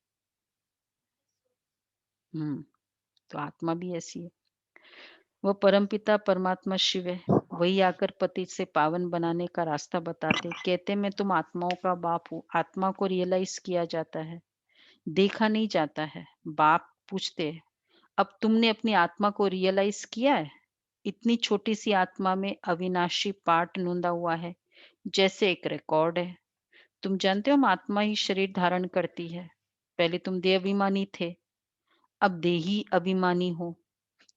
तो आत्मा भी ऐसी है। वह परमपिता परमात्मा शिव है। वही आकर पति से पावन बनाने का रास्ता बताते। कहते मैं तुम आत्माओं का बाप हूँ। आत्मा को रियलाइज किया जाता है, देखा नहीं जाता है। बाप पूछते हैं, अब तुमने अपनी आत्मा को रियलाइज किया है? इतनी छोटी सी आत्मा में अविनाशी पाठ नूंदा हुआ है, जैसे एक रिकॉर्ड है। तुम जानते हो आत्मा ही शरीर धारण करती है। पहले तुम देह अभिमानी थे, अब देही अभिमानी हो।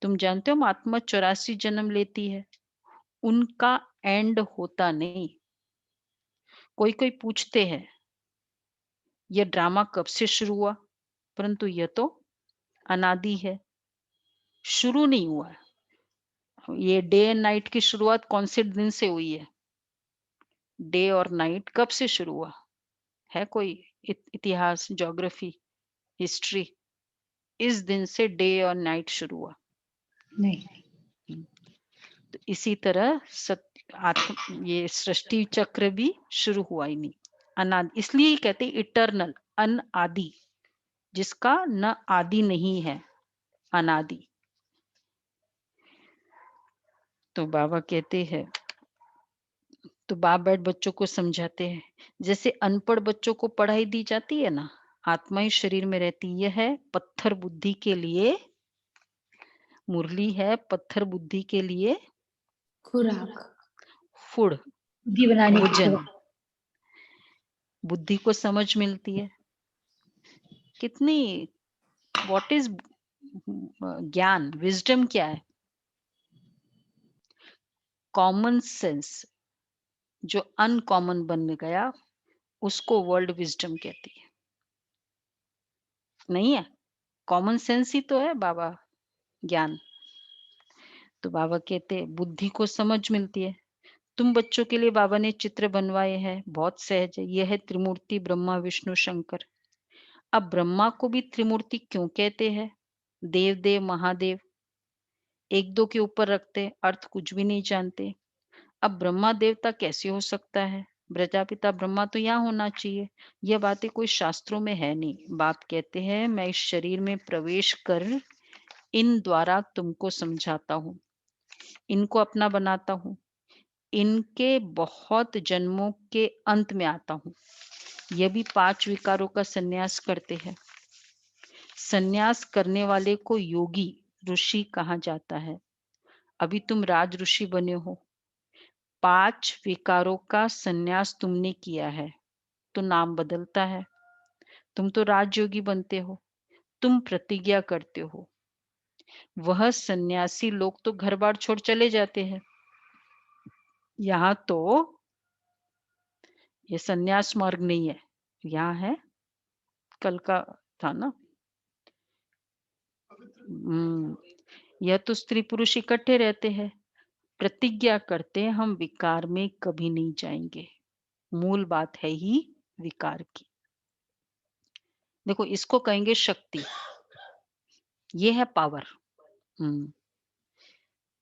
तुम जानते हो आत्मा 84 जन्म लेती है, उनका एंड होता नहीं। कोई कोई पूछते हैं यह ड्रामा कब से शुरू हुआ, परंतु यह तो अनादि है, शुरू नहीं हुआ है। ये डे एंड नाइट की शुरुआत कौन से दिन से हुई है? डे और नाइट कब से शुरू हुआ है? कोई इतिहास, ज्योग्राफी, हिस्ट्री? इस दिन से डे और नाइट शुरू हुआ नहीं। तो इसी तरह ये सृष्टि चक्र भी शुरू हुआ ही नहीं, अनादि। इसलिए कहते इटर्नल, अनादि, जिसका न आदि नहीं है, अनादि। तो बाबा कहते हैं, तो बाप बैठ बच्चों को समझाते हैं, जैसे अनपढ़ बच्चों को पढ़ाई दी जाती है ना, आत्मा ही शरीर में रहती। यह है पत्थर बुद्धि के लिए, मुरली है पत्थर बुद्धि के लिए खुराक, फूड, बुद्धि बनाने की भोजन। खुराक। बुद्धि को समझ मिलती है कितनी, व्हाट इज ज्ञान, विजडम क्या है? कॉमन सेंस जो अनकॉमन बन गया, उसको वर्ल्ड विजडम कहती है। नहीं है, कॉमन सेंस ही तो है बाबा ज्ञान। तो बाबा कहते हैं बुद्धि को समझ मिलती है। तुम बच्चों के लिए बाबा ने चित्र बनवाए हैं, बहुत सहज है। यह है त्रिमूर्ति ब्रह्मा विष्णु शंकर। अब ब्रह्मा को भी त्रिमूर्ति क्यों कहते हैं? देव देव महादेव एक दो के ऊपर रखते, अर्थ कुछ भी नहीं जानते। अब ब्रह्मा देवता कैसे हो सकता है? प्रजापिता ब्रह्मा तो यहाँ होना चाहिए। यह बातें कोई शास्त्रों में है नहीं। बाप कहते हैं मैं इस शरीर में प्रवेश कर इन द्वारा तुमको समझाता हूँ, इनको अपना बनाता हूँ, इनके बहुत जन्मों के अंत में आता हूँ। यह भी 5 विकारों का संन्यास करते हैं। संन्यास करने वाले को योगी ऋषि कहा जाता है। अभी तुम राज ऋषि बने हो, 5 विकारों का संन्यास तुमने किया है, तो नाम बदलता है। तुम तो राजयोगी बनते हो, तुम प्रतिज्ञा करते हो। वह सन्यासी लोग तो घर बार छोड़ चले जाते हैं। यहाँ तो ये सन्यास मार्ग नहीं है, यहाँ है कल का था ना। यह तो स्त्री पुरुष इकट्ठे रहते हैं, प्रतिज्ञा करते हैं हम विकार में कभी नहीं जाएंगे। मूल बात है ही विकार की। देखो इसको कहेंगे शक्ति, ये है पावर।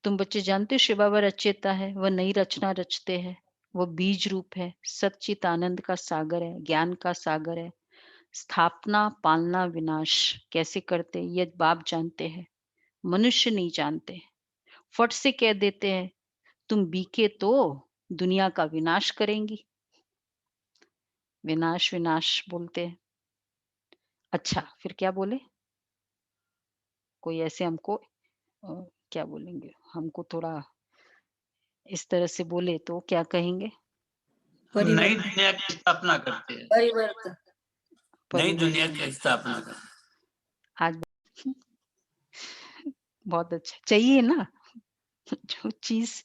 तुम बच्चे जानते हो शिव बाबा रचयिता है, वह नई रचना रचते हैं। वो बीज रूप है, सच्चित आनंद का सागर है, ज्ञान का सागर है। स्थापना पालना विनाश कैसे करते ये बाप जानते हैं, मनुष्य नहीं जानते। फट से कह देते हैं तुम बीके तो दुनिया का विनाश करेंगी। विनाश विनाश बोलते हैं। अच्छा फिर क्या बोले? कोई ऐसे हमको क्या बोलेंगे, हमको थोड़ा इस तरह से बोले तो क्या कहेंगे? नई दुनिया की स्थापना करते हैं, परिवर्तन। नई दुनिया की स्थापना करते हैं। आज बहुत अच्छा चाहिए ना। जो चीज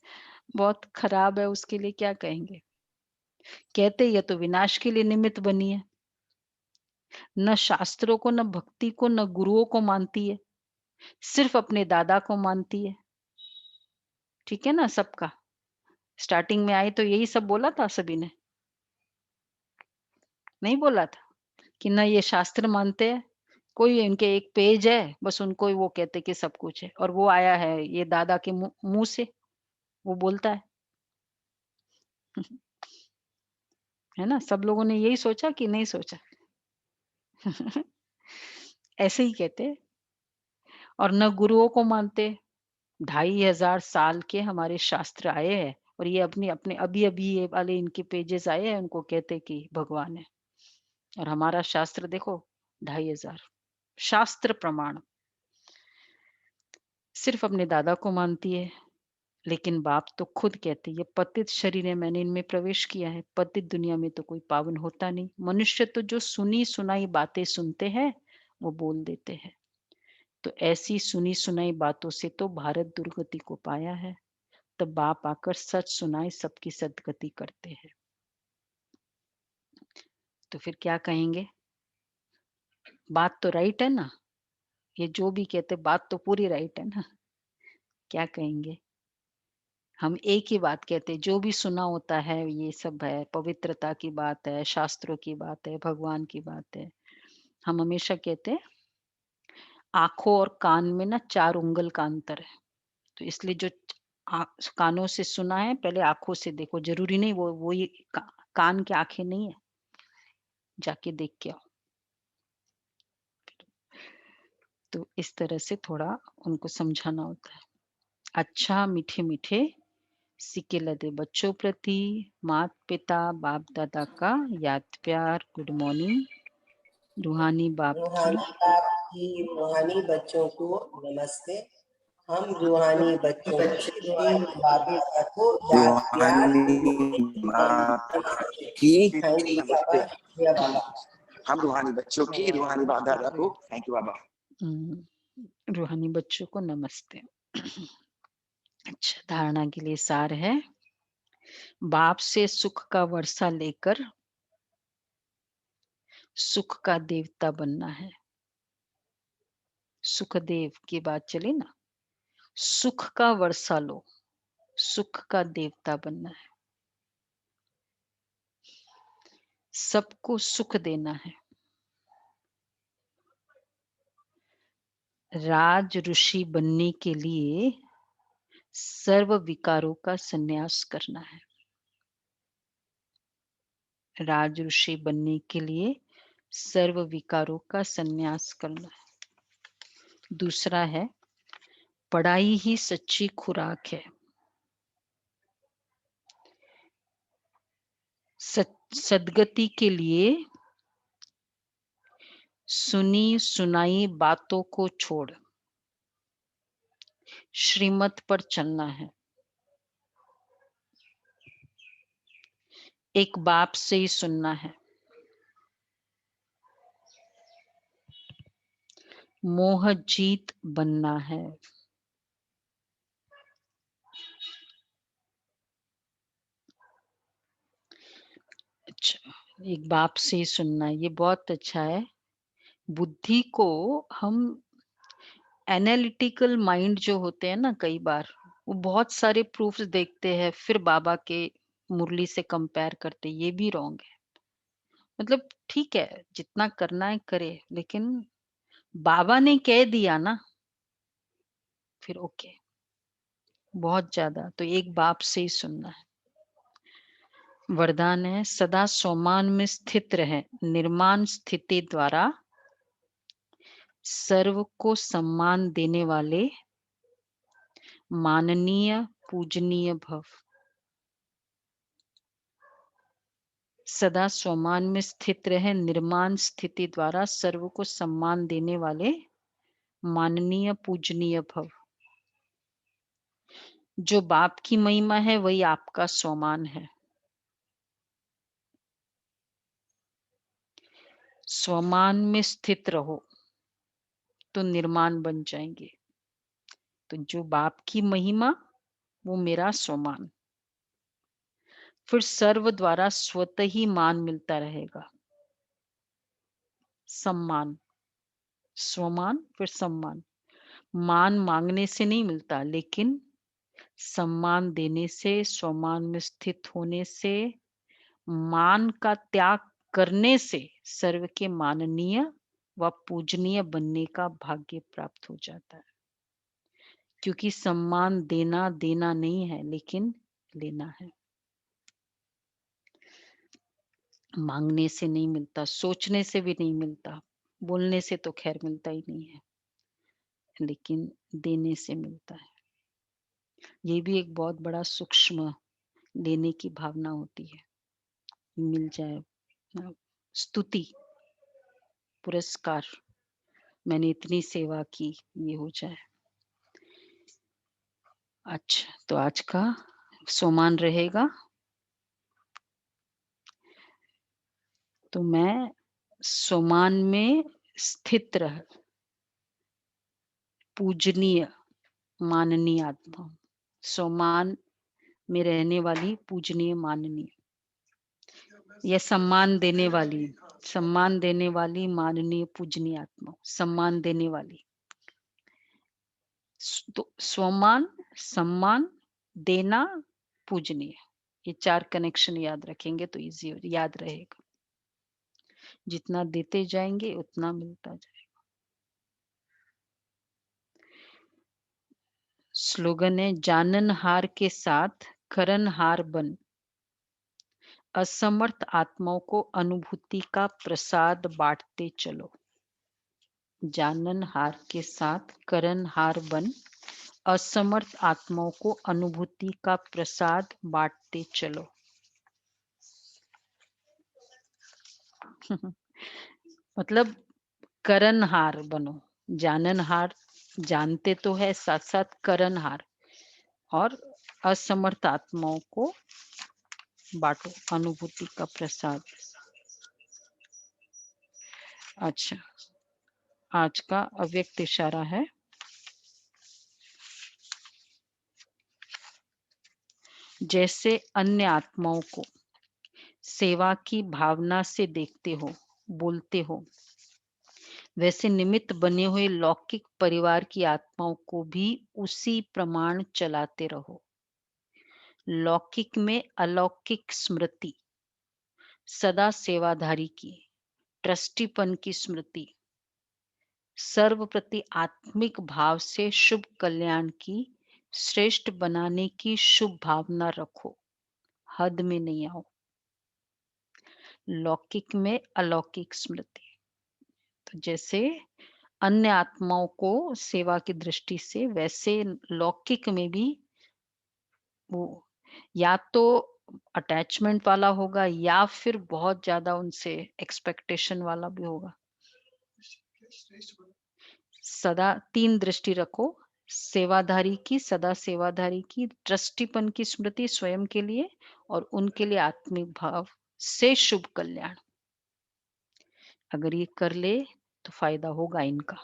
बहुत खराब है उसके लिए क्या कहेंगे? कहते ये तो विनाश के लिए निमित्त बनी है। न शास्त्रों को, न भक्ति को, न गुरुओं को मानती है, सिर्फ अपने दादा को मानती है। ठीक है ना सबका? स्टार्टिंग में आई तो यही सब बोला था सभी ने, नहीं बोला था कि न ये शास्त्र मानते हैं, कोई इनके एक पेज है, बस उनको ही वो कहते कि सब कुछ है, और वो आया है ये दादा के मुंह से, वो बोलता है। है ना? सब लोगों ने यही सोचा कि नहीं सोचा? ऐसे ही कहते हैं। और न गुरुओं को मानते। 2500 साल के हमारे शास्त्र आए हैं और ये अपने अपने अभी-अभी ये वाले इनके पेजेस आए हैं, उनको कहते कि भगवान है। और हमारा शास्त्र देखो 2500 शास्त्र प्रमाण। सिर्फ अपने दादा को मानती है, लेकिन बाप तो खुद कहते ये पतित शरीर है, मैंने इनमें प्रवेश किया है। पतित दुनिया में तो कोई पावन होता नहीं। मनुष्य तो जो सुनी सुनाई बातें सुनते हैं वो बोल देते हैं। तो ऐसी सुनी सुनाई बातों से तो भारत दुर्गति को पाया है। तब बाप आकर सच सुनाए, सबकी सदगति करते हैं। तो फिर क्या कहेंगे? बात तो राइट है ना? ये जो भी कहते बात तो पूरी राइट है ना? क्या कहेंगे? हम एक ही बात कहते हैं, जो भी सुना होता है ये सब है, पवित्रता की बात है, शास्त्रों की बात है, भगवान की बात है। हम हमेशा कहते हैं आँखों और कान में ना 4 उंगल का अंतर है। तो इसलिए जो आ कानों से सुना है पहले आँखों से देखो, ज़रूरी नहीं वो ये कान की आँखें नहीं है, जाके देख के आओ। तो इस तरह से थोड़ा उनको समझाना होता है। अच्छा मीठे-मीठे सिक्के लदे बच्चों प्रति माता-पिता, बाप-दादा का याद प्यार, गुड मॉर्निंग। रूहानी बाप की रूहानी बाप की रूहानी बच्चों को नमस्ते। हम रूहानी बच्चों की बाप दादा को याद प्यार रूहानी बाप की थैंक यू बाबा। या बाबा हम रूहानी बच्चों की रूहानी बाप दादा को थैंक यू बाबा। रूहानी बच्चों को नमस्ते। अच्छा, धारणा के लिए सार है, बाप से सुख का वर्षा लेकर सुख का देवता बनना है। सुखदेव की बात चली ना, सुख का वर्षा लो, सुख का देवता बनना है। सबको सुख देना है। राज ऋषि बनने के लिए सर्व विकारों का संन्यास करना है। राज ऋषि बनने के लिए सर्व विकारों का संन्यास करना है। दूसरा है, पढ़ाई ही सच्ची खुराक है। सदगति के लिए सुनी सुनाई बातों को छोड़ श्रीमत पर चलना है। एक बाप से ही सुनना है। मोह जीत बनना है। अच्छा, एक बाप से ही सुनना है, ये बहुत अच्छा है। बुद्धि को हम एनालिटिकल माइंड जो होते हैं ना, कई बार वो बहुत सारे प्रूफ्स देखते हैं, फिर बाबा के मुरली से कंपेयर करते, ये भी रॉन्ग है। मतलब ठीक है, जितना करना है करे, लेकिन बाबा ने कह दिया ना, फिर ओके। बहुत ज्यादा तो एक बाप से ही सुनना है। वरदान है, सदा स्वमान में स्थित रहे, निर्माण स्थिति द्वारा सर्व को सम्मान देने वाले माननीय पूजनीय भव। सदा स्वमान में स्थित रहे, निर्माण स्थिति द्वारा सर्व को सम्मान देने वाले माननीय पूजनीय भव। जो बाप की महिमा है वही आपका स्वमान है। स्वमान में स्थित रहो तो निर्माण बन जाएंगे। तो जो बाप की महिमा वो मेरा स्वमान, फिर सर्व द्वारा स्वतः ही मान मिलता रहेगा। सम्मान, स्वमान फिर सम्मान। मान मांगने से नहीं मिलता, लेकिन सम्मान देने से, स्वमान में स्थित होने से, मान का त्याग करने से सर्व के माननीय व पूजनीय बनने का भाग्य प्राप्त हो जाता है। क्योंकि सम्मान देना देना नहीं है, लेकिन लेना है। मांगने से नहीं मिलता, सोचने से भी नहीं मिलता, बोलने से तो खैर मिलता ही नहीं है, लेकिन देने से मिलता है। ये भी एक बहुत बड़ा सूक्ष्म लेने की भावना होती है। मिल जाए स्तुति, पुरस्कार, मैंने इतनी सेवा की, ये हो जाए। अच्छा, तो आज का सोमान रहेगा। तो मैं सोमान में स्थित रह, पूजनीय माननीय आत्मा हूं। सोमान में रहने वाली पूजनीय माननीय, यह सम्मान देने वाली माननीय पूजनीय आत्मा, सम्मान देने वाली। तो स्वमान, सम्मान, देना, पूजनीय, ये 4 कनेक्शन याद रखेंगे तो इजी याद रहेगा। जितना देते जाएंगे उतना मिलता जाएगा। स्लोगन है, जाननहार के साथ करनहार बन, असमर्थ आत्माओं को अनुभूति का प्रसाद बांटते चलो। जाननहार के साथ करनहार बन, असमर्थ आत्माओं को अनुभूति का प्रसाद बांटते चलो। मतलब करनहार बनो, जाननहार जानते तो है, साथ साथ करनहार, और असमर्थ आत्माओं को बांटो अनुभूति का प्रसाद। अच्छा, आज का अव्यक्त इशारा है, जैसे अन्य आत्माओं को सेवा की भावना से देखते हो, बोलते हो, वैसे निमित्त बने हुए लौकिक परिवार की आत्माओं को भी उसी प्रमाण चलाते रहो। लौकिक में अलौकिक स्मृति, सदा सेवाधारी की, ट्रस्टीपन की स्मृति, सर्व प्रति आत्मिक भाव से शुभ कल्याण की, श्रेष्ठ बनाने की शुभ भावना रखो, हद में नहीं आओ। लौकिक में अलौकिक स्मृति, तो जैसे अन्य आत्माओं को सेवा की दृष्टि से, वैसे लौकिक में भी वो या तो अटैचमेंट वाला होगा या फिर बहुत ज्यादा उनसे एक्सपेक्टेशन वाला भी होगा। सदा 3 दृष्टि रखो, सेवाधारी की, सदा सेवाधारी की, ट्रस्टीपन की स्मृति स्वयं के लिए और उनके लिए आत्मिक भाव से शुभ कल्याण। अगर ये कर ले तो फायदा होगा इनका,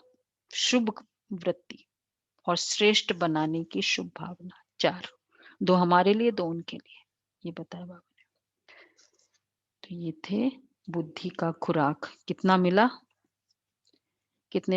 शुभ वृत्ति और श्रेष्ठ बनाने की शुभ भावना। 4, 2 हमारे लिए, 2 उनके लिए, ये बताया बाबा ने। तो ये थे बुद्धि का खुराक। कितना मिला, कितने